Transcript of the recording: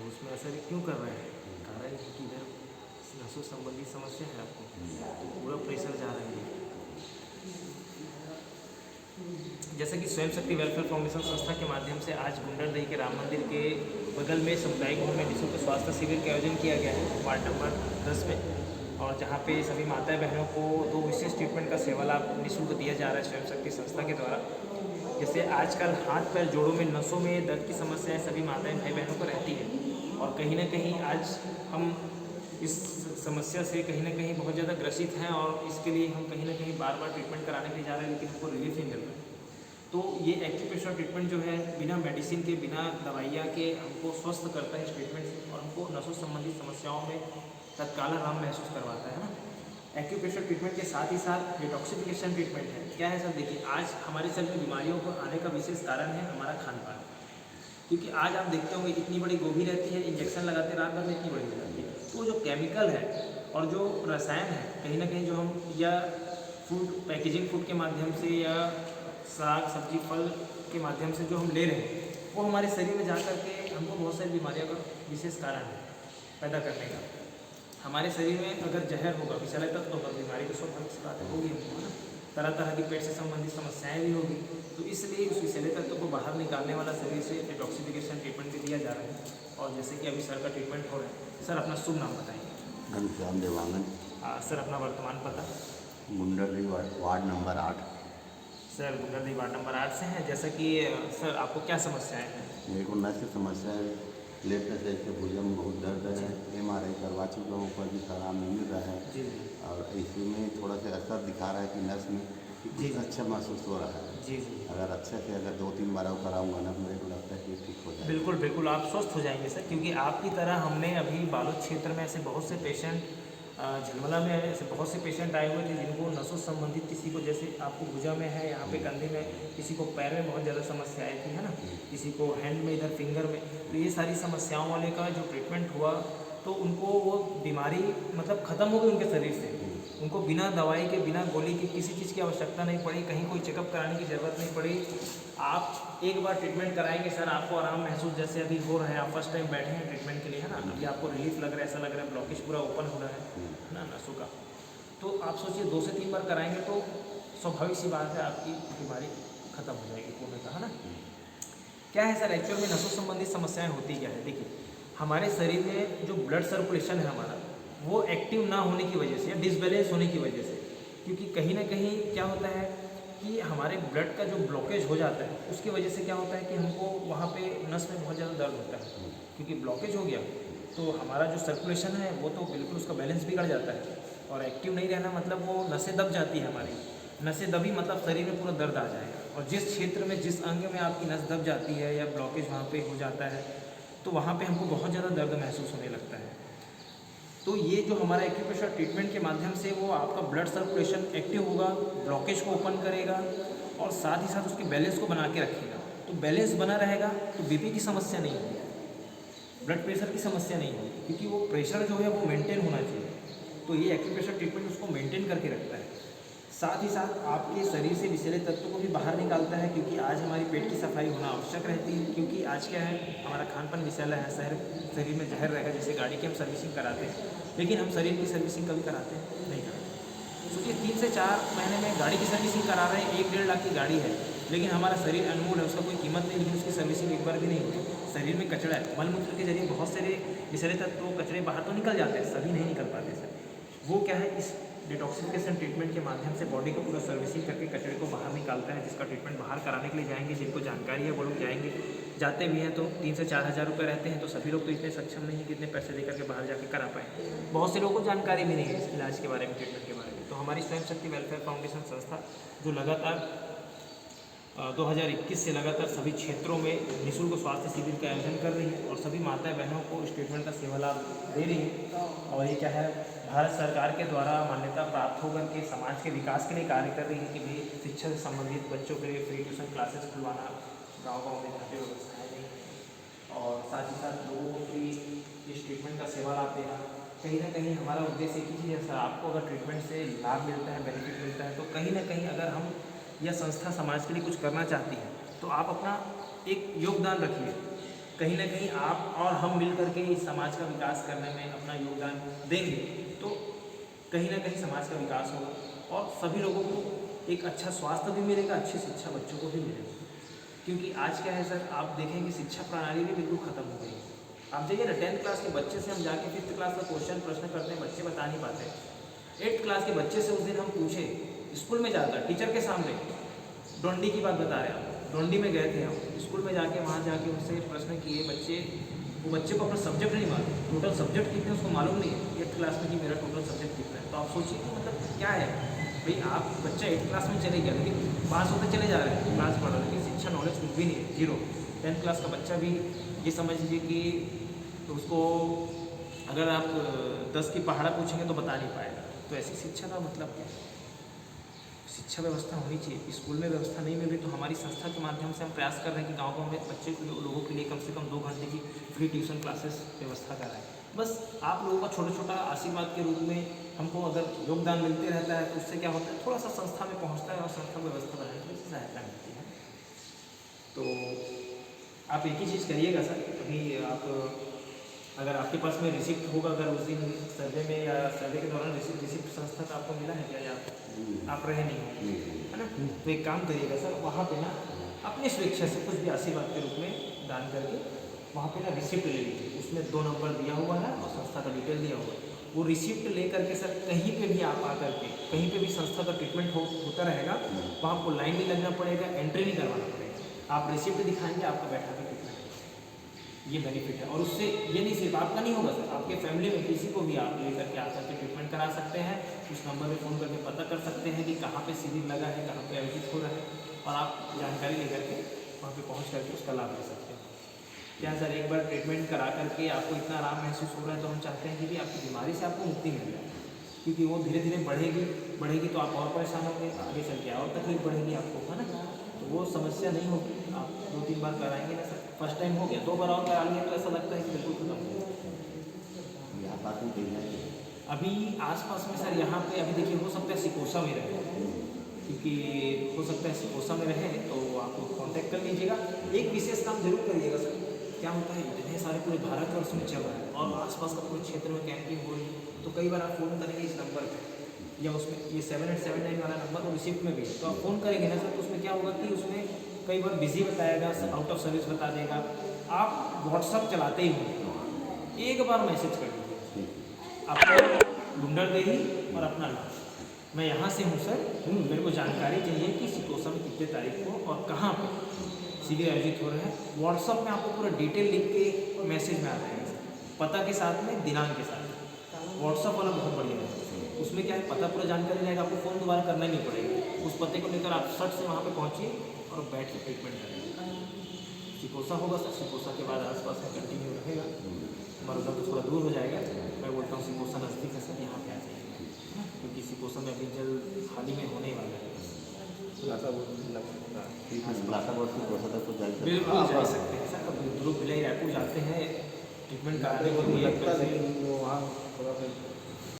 तो उसमें असर क्यों कर रहा है? कारण है कि इधर नसों संबंधी समस्या है आपको, तो पूरा प्रेशर जा रहा है। जैसे कि स्वयं शक्ति वेलफेयर फाउंडेशन संस्था के माध्यम से आज गुंडरदही के राम मंदिर के बगल में सामुदायिक भवन में निःशुल्क स्वास्थ्य शिविर का आयोजन किया गया है वार्ड नंबर 10 में, और जहां पे सभी माताएं बहनों को 2 विशेष ट्रीटमेंट का सेवा लाभ निःशुल्क दिया जा रहा है स्वयं शक्ति संस्था के द्वारा। जैसे आजकल हाथ पैर जोड़ों में नसों में दर्द की समस्याएं सभी माताएं भाई बहनों को रहती है, और कहीं ना कहीं आज हम इस समस्या से कहीं ना कहीं बहुत ज़्यादा ग्रसित हैं, और इसके लिए हम कहीं ना कहीं बार बार ट्रीटमेंट कराने के लिए जा रहे हैं, लेकिन हमको रिलीफ नहीं मिल रहा है। तो ये एक्यूप्रेशर ट्रीटमेंट जो है बिना मेडिसिन के, बिना दवाइयाँ के हमको स्वस्थ करता है इस ट्रीटमेंट से, और हमको नसों संबंधी समस्याओं में तत्काल आराम महसूस करवाता है ना। एक्यूप्रेशर ट्रीटमेंट के साथ ही साथ डिटॉक्सिफिकेशन ट्रीटमेंट है। क्या है सर? देखिए, आज हमारे शरीर में बीमारियों को आने का विशेष कारण है हमारा खान पान, क्योंकि आज आप देखते होंगे इतनी बड़ी गोभी रहती है, इंजेक्शन लगाते रात भर में इतनी बड़ी हो जाती है। तो जो केमिकल है और जो रसायन है कहीं ना कहीं जो हम या फूड पैकेजिंग फूड के माध्यम से या साग सब्जी फल के माध्यम से जो हम ले रहे हैं, वो हमारे शरीर में जा कर के हमको बहुत सारी बीमारियों का विशेष कारण है पैदा करने का। हमारे शरीर में अगर जहर होगा, विषैले तत्व होगा, बीमारी तो स्वाभाविक सी बात होगी हमको, है ना। तरह तरह की पेट से संबंधित समस्याएं भी होगी, तो इसलिए उस विषैले तत्व को बाहर निकालने वाला शरीर से डिटॉक्सिफिकेशन ट्रीटमेंट भी दिया जा रहा है। और जैसे कि अभी सर का ट्रीटमेंट हो रहा है, सर अपना शुभ नाम बताएंगे। घनश्याम देवांगन, सर अपना वर्तमान पता। Gunderdehi ward number 8। Sir Gunderdehi ward number 8 से हैं। जैसा कि सर आपको क्या समस्याएं हैं? मेरे को नस की समस्या है, लेटने से इसके भुजा में बहुत दर्द है। MRI करवा चुका हूँ, पर भी आराम नहीं मिल रहा है। जी और इसमें थोड़ा सा असर दिखा रहा है कि नस में जी अच्छा महसूस हो रहा है। जी जी अगर अच्छे से अगर 2-3 बार और कराऊंगा ना, मेरे को लगता है कि ठीक हो जाएगा। बिल्कुल बिल्कुल, आप स्वस्थ हो जाएंगे सर, क्योंकि आपकी तरह हमने अभी बालोद क्षेत्र में ऐसे बहुत से पेशेंट, झलमला में ऐसे बहुत से पेशेंट आए हुए थे जिनको नसों संबंधित, किसी को जैसे आपको भुजा में है, यहाँ पे कंधे में, किसी को पैर में बहुत ज़्यादा समस्याएं थी, है ना, किसी को हैंड में, इधर फिंगर में। तो ये सारी समस्याओं वाले का जो ट्रीटमेंट हुआ, तो उनको वो बीमारी मतलब ख़त्म हो गई उनके शरीर से। उनको बिना दवाई के, बिना गोली के किसी चीज़ की आवश्यकता नहीं पड़ी, कहीं कोई चेकअप कराने की ज़रूरत नहीं पड़ी। आप एक बार ट्रीटमेंट कराएंगे सर, आपको आराम महसूस जैसे अभी हो रहा है। आप फर्स्ट टाइम बैठे हैं ट्रीटमेंट के लिए, है ना, अभी आपको रिलीफ लग रहा है, ऐसा लग रहा है ब्लॉकेज पूरा ओपन हो रहा है ना नसों का। तो आप सोचिए 2 से 3 बार कराएंगे तो स्वाभाविक सी बात है आपकी बीमारी खत्म हो जाएगी पूर्णतः, है ना। क्या है सर एक्चुअल में नसों संबंधित समस्याएं होती क्या है? देखिए, हमारे शरीर में जो ब्लड सर्कुलेशन है हमारा, वो एक्टिव ना होने की वजह से या डिसबैलेंस होने की वजह से, क्योंकि कहीं ना कहीं क्या होता है कि हमारे ब्लड का जो ब्लॉकेज हो जाता है, उसकी वजह से क्या होता है कि हमको वहाँ पे नस में बहुत ज़्यादा दर्द होता है, क्योंकि ब्लॉकेज हो गया तो हमारा जो सर्कुलेशन है वो तो बिल्कुल उसका बैलेंस बिगड़ जाता है। और एक्टिव नहीं रहना मतलब वो नसें दब जाती है, हमारी नसें दबी मतलब शरीर में पूरा दर्द आ जाएगा। और जिस क्षेत्र में, जिस अंग में आपकी नस दब जाती है या ब्लॉकेज वहाँ पे हो जाता है, तो वहाँ पे हमको बहुत ज़्यादा दर्द महसूस होने लगता है। तो ये जो हमारा एक्यूप्रेशर ट्रीटमेंट के माध्यम से वो आपका ब्लड सर्कुलेशन एक्टिव होगा, ब्लॉकेज को ओपन करेगा और साथ ही साथ उसके बैलेंस को बना के रखेगा। तो बैलेंस बना रहेगा तो बीपी की समस्या नहीं होगी, ब्लड प्रेशर की समस्या नहीं होगी, क्योंकि वो प्रेशर जो है वो मेंटेन होना चाहिए। तो ये एक्यूप्रेशर ट्रीटमेंट उसको मेंटेन करके रखता है। साथ ही साथ आपके शरीर से विषैले तत्वों को भी बाहर निकालता है, क्योंकि आज हमारी पेट की सफाई होना आवश्यक रहती है। क्योंकि आज क्या है, हमारा खान पान विषैला है, शरीर में जहर रहेगा। जैसे गाड़ी की हम सर्विसिंग कराते हैं, लेकिन हम शरीर की सर्विसिंग कभी कराते हैं नहीं कराते। सोचिए 3 से 4 महीने में गाड़ी की सर्विसिंग करा रहे हैं, 1-1.5 लाख की गाड़ी है, लेकिन हमारा शरीर अनमोल है, उसका कोई कीमत नहीं, लेकिन उसकी सर्विसिंग एक बार भी नहीं होती। शरीर में कचरा है, मलमूत्र के जरिए बहुत सारे विषैले तत्व, कचरे बाहर तो निकल जाते हैं, सभी नहीं निकल पाते सर। वो क्या है, इस डिटॉक्सिफिकेशन ट्रीटमेंट के माध्यम से बॉडी को पूरा सर्विसिंग करके कचरे को बाहर निकालता है, जिसका ट्रीटमेंट बाहर कराने के लिए जाएंगे, जिनको जानकारी है वो लोग जाएंगे। जाते भी हैं तो 3 से 4 हज़ार रुपये रहते हैं, तो सभी लोग तो इतने सक्षम नहीं है कि इतने पैसे देकर के बाहर जाके करा पाए। बहुत से लोगों को जानकारी भी नहीं है इस इलाज के बारे में, ट्रीटमेंट के बारे में। तो हमारी स्वयं शक्ति वेलफेयर फाउंडेशन संस्था जो लगातार 2021 से लगातार सभी क्षेत्रों में निःशुल्क स्वास्थ्य शिविर का आयोजन कर रही है और सभी माताएं बहनों को इस ट्रीटमेंट का सेवा लाभ दे रही है। और ये क्या है, भारत सरकार के द्वारा मान्यता प्राप्त होकर के समाज के विकास के लिए कार्य कर रही है कि भी शिक्षा से संबंधित बच्चों के लिए फ्री ट्यूशन क्लासेस खुलवाना, गाँव में जहाँ पे व्यवस्थाएँ नहीं, और साथ ही साथ लोगों को फ्री इस ट्रीटमेंट का सेवा लाभ देना। कहीं ना कहीं हमारा उद्देश्य एक ही चीज़ है सर, आपको अगर ट्रीटमेंट से लाभ मिलता है, बेनिफिट मिलता है, तो कहीं ना कहीं अगर हम यह संस्था समाज के लिए कुछ करना चाहती है तो आप अपना एक योगदान रखिए। कहीं ना कहीं आप और हम मिल करके इस समाज का विकास करने में अपना योगदान देंगे तो कहीं ना कहीं समाज का विकास होगा और सभी लोगों को एक अच्छा स्वास्थ्य भी मिलेगा, अच्छी शिक्षा बच्चों को भी मिलेगी। क्योंकि आज क्या है सर, आप देखें कि शिक्षा प्रणाली भी बिल्कुल ख़त्म हो गई है। आप देखिए ना 10th क्लास के बच्चे से हम जाके 5th क्लास का प्रश्न करते हैं, बच्चे बता नहीं पाते। 8th क्लास के बच्चे से उस दिन हम पूछे, स्कूल में जाकर टीचर के सामने डोंडी की बात बता रहे हैं आप, डोंडी में गए थे हम, स्कूल में जाके वहाँ जाके उनसे प्रश्न किए, वो बच्चे को अपना सब्जेक्ट नहीं मालूम, टोटल सब्जेक्ट कितने उसको मालूम नहीं है 8th क्लास में कि मेरा टोटल सब्जेक्ट कितना है। तो आप सोचिए कि मतलब क्या है भाई, आप बच्चा 8th क्लास में चले गया लेकिन पास होते चले जा रहे हैं, क्लास पढ़ रहे हैं, लेकिन शिक्षा नॉलेज कुछ भी नहीं है, जीरो। 10th क्लास का बच्चा भी ये समझ लीजिए कि उसको अगर आप 10 की पहाड़ा पूछेंगे तो बता नहीं पाएगा। तो ऐसी शिक्षा का मतलब क्या है? शिक्षा व्यवस्था होनी चाहिए। स्कूल में व्यवस्था नहीं मिल रही तो हमारी संस्था के माध्यम से हम प्रयास कर रहे हैं कि गाँव में बच्चे लोगों के लिए कम से कम 2 घंटे की फ्री ट्यूशन क्लासेस व्यवस्था कराएं। बस आप लोगों का छोटा छोटा आशीर्वाद के रूप में हमको अगर योगदान मिलते रहता है तो उससे क्या होता है, थोड़ा सा संस्था में पहुँचता है और संस्था व्यवस्था बनाने में सहायता मिलती है। तो आप एक ही चीज़ करिएगा सर, अभी आप अगर आपके पास में रिसिप्ट होगा, अगर उस दिन सर्वे में या सर्वे के दौरान रिसिप्ट संस्था का आपको मिला है क्या, या आप रहे नहीं हो, है ना? तो एक काम करिएगा सर, वहाँ पे ना अपनी स्वेच्छा से कुछ भी आशीर्वाद के रूप में दान करके वहाँ पे ना रिसिप्ट ले लीजिए, उसमें 2 नंबर दिया हुआ है और संस्था का डिटेल दिया हुआ है। वो रिसिप्ट ले करके सर कहीं पे भी आप आकर के कहीं पे भी संस्था का ट्रीटमेंट होता रहेगा, वहाँ आपको लाइन नहीं लगना पड़ेगा, एंट्री नहीं करवाना पड़ेगा। आप रिसिप्ट दिखाएंगे, आपका बैठा के ट्रीटमेंट, ये बेनिफिट है। और उससे ये नहीं सिर्फ आपका नहीं होगा सर, आपके फैमिली में किसी को भी आप लेकर के आकर के ट्रीटमेंट करा सकते हैं। उस नंबर पे फ़ोन करके पता कर सकते हैं कि कहाँ पे शिविर लगा है, कहाँ पे आयोजित हो रहा है, और आप जानकारी लेकर के वहाँ पे पहुँच करके उसका लाभ ले सकते हैं। क्या सर, एक बार ट्रीटमेंट करा करके आपको इतना आराम महसूस हो रहा है तो हम चाहते हैं कि भी आपकी बीमारी से आपको मुक्ति मिल जाए, क्योंकि वो धीरे धीरे बढ़ेगी तो आप और परेशान होंगे, आगे चल के और तकलीफ बढ़ेगी आपको, है ना? तो वो समस्या नहीं होगी। आप 2-3 बार कराएंगे ना सर, फर्स्ट टाइम हो गया, 2 बार और करा लिए तो ऐसा लगता है कि बिल्कुल खत्म हो गया। अभी आसपास में सर यहाँ पे अभी देखिए, हो सकता है सिकोसा में रहे, क्योंकि हो सकता है सिकोसा में रहे तो आप कांटेक्ट कर लीजिएगा। एक विशेष काम जरूर करिएगा सर, क्या होता है इतने सारे पूरे भारतवर्ष में चल रहा है और आसपास का पूरे क्षेत्र में कैंपिंग हो रही है, तो कई बार आप फ़ोन करेंगे इस नंबर पर या उसमें ये 7879 वाला नंबर और रिसिप्ट में भी है, तो आप फ़ोन करेंगे ना सर, तो उसमें क्या होगा कि उसमें कई बार बिजी बताएगा, आउट ऑफ सर्विस बता देगा। आप व्हाट्सअप चलाते ही होंगे, एक बार मैसेज कर दीजिए, आपको ढूंढर देगी और अपना नाम, मैं यहाँ से हूँ सर, मेरे को जानकारी चाहिए कि सिकोसा में कितने तारीख को और कहाँ पर शिविर आयोजित हो रहे हैं। व्हाट्सअप में आपको पूरा डिटेल लिख के मैसेज में आ जाएगा, पता के साथ में दिनांक के साथ। व्हाट्सअप वाला बहुत बढ़िया है, उसमें क्या है पता पूरा जानकारी रहेगा, आपको फ़ोन दोबारा करना ही नहीं पड़ेगा। उस पते को लेकर आप सट से वहाँ पे पहुँचिए और बैठ के ट्रीटमेंट करेंगे। सिकोसा होगा सर, सिकोसा के बाद आसपास में कंटिन्यू रहेगा, मरदा तो थोड़ा दूर हो जाएगा। मैं बोलता हूँ सिकोसा नज़दीक है सर, यहाँ पे आ जाइएगा, क्योंकि सिकोसा में अभी जल्द हाल ही में होने वाला है। बिल्कुल जा सकते हैं सर, अब दुर्ग भिलाई रायपुर जाते हैं ट्रीटमेंट कराने के लिए। लगता नहीं वहाँ